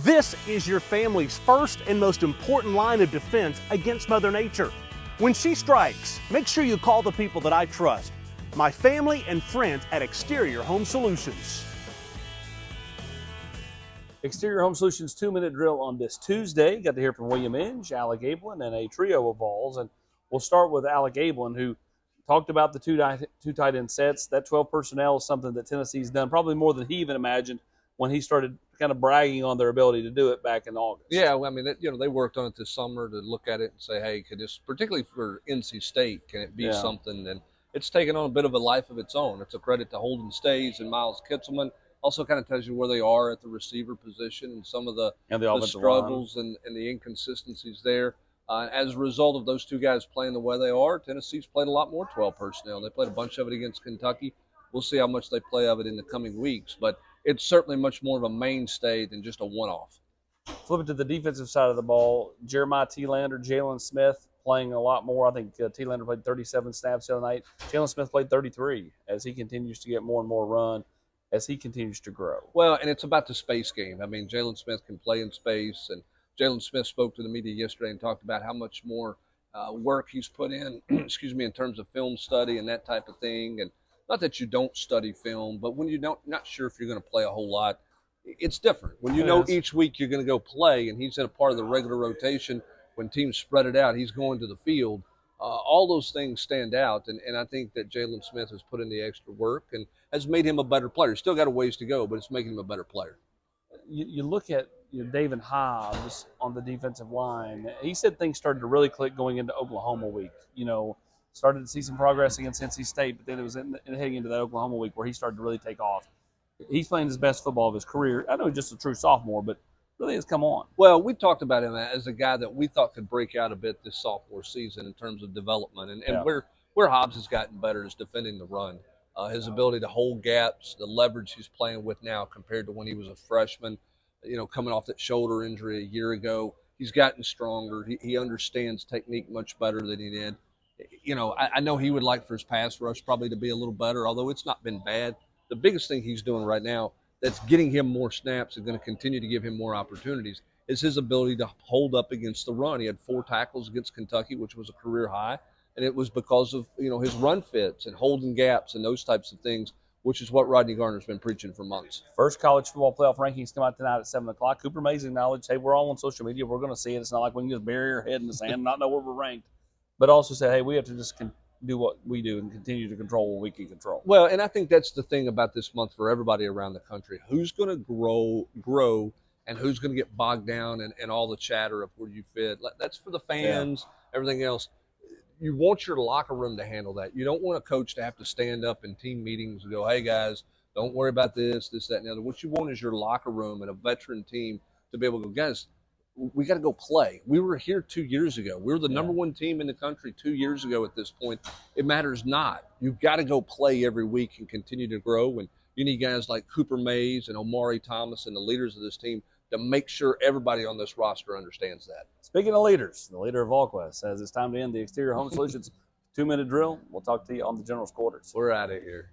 This is your family's first and most important line of defense against Mother Nature. When she strikes, make sure you call the people that I trust, my family and friends at Exterior Home Solutions. Exterior Home Solutions 2-minute drill on this Tuesday. Got to hear from William Inge, Alec Ablin, and a trio of balls. And we'll start with Alec Ablin, who talked about the two tight end sets. That 12 personnel is something that Tennessee's done probably more than he even imagined when he started kind of bragging on their ability to do it back in August. Yeah, well, I mean, they worked on it this summer to look at it and say, hey, could this, particularly for NC State, can it be something? And it's taken on a bit of a life of its own. It's a credit to Holden Stays and Miles Kitzelman. Also kind of tells you where they are at the receiver position and some of the struggles and the inconsistencies there. As a result of those two guys playing the way they are, Tennessee's played a lot more 12 personnel. They played a bunch of it against Kentucky. We'll see how much they play of it in the coming weeks. But it's certainly much more of a mainstay than just a one-off. Flip it to the defensive side of the ball. Jeremiah T-Lander, Jalen Smith playing a lot more. I think T-Lander played 37 snaps the other night. Jalen Smith played 33 as he continues to get more and more run, as he continues to grow. Well, and it's about the space game. I mean, Jalen Smith can play in space, and Jalen Smith spoke to the media yesterday and talked about how much more work he's put in, in terms of film study and that type of thing. And not that you don't study film, but when you're not sure if you're going to play a whole lot, it's different. When you know each week you're going to go play, and he's in a part of the regular rotation, when teams spread it out, he's going to the field. All those things stand out, and I think that Jalen Smith has put in the extra work and has made him a better player. Still got a ways to go, but it's making him a better player. You look at David Hobbs on the defensive line. He said things started to really click going into Oklahoma week. Started to see some progress against NC State, but then it was heading into that Oklahoma week where he started to really take off. He's playing his best football of his career. I know he's just a true sophomore, but really has come on. Well, we talked about him as a guy that we thought could break out a bit this sophomore season in terms of development. And where Hobbs has gotten better is defending the run. His ability to hold gaps, the leverage he's playing with now compared to when he was a freshman, coming off that shoulder injury a year ago. He's gotten stronger. He understands technique much better than he did. I know he would like for his pass rush probably to be a little better, although it's not been bad. The biggest thing he's doing right now that's getting him more snaps and going to continue to give him more opportunities is his ability to hold up against the run. He had 4 tackles against Kentucky, which was a career high, and it was because of his run fits and holding gaps and those types of things, which is what Rodney Garner's been preaching for months. First college football playoff rankings come out tonight at 7 o'clock. Cooper Mays acknowledged, hey, we're all on social media. We're going to see it. It's not like we can just bury our head in the sand and not know where we're ranked. But also said, hey, we have to just do what we do and continue to control what we can control. Well, and I think that's the thing about this month for everybody around the country. Who's going to grow, and who's going to get bogged down and all the chatter of where you fit. That's for the fans, everything else. You want your locker room to handle that. You don't want a coach to have to stand up in team meetings and go, hey, guys, don't worry about this, that, and the other. What you want is your locker room and a veteran team to be able to go, guys, we got to go play. We were here 2 years ago. We were the number 1 team in the country 2 years ago at this point. It matters not. You've got to go play every week and continue to grow. And you need guys like Cooper Mays and Omari Thomas and the leaders of this team to make sure everybody on this roster understands that. Speaking of leaders, the leader of Volquest says it's time to end the Exterior Home Solutions 2-minute drill. We'll talk to you on the General's Quarters. We're out of here.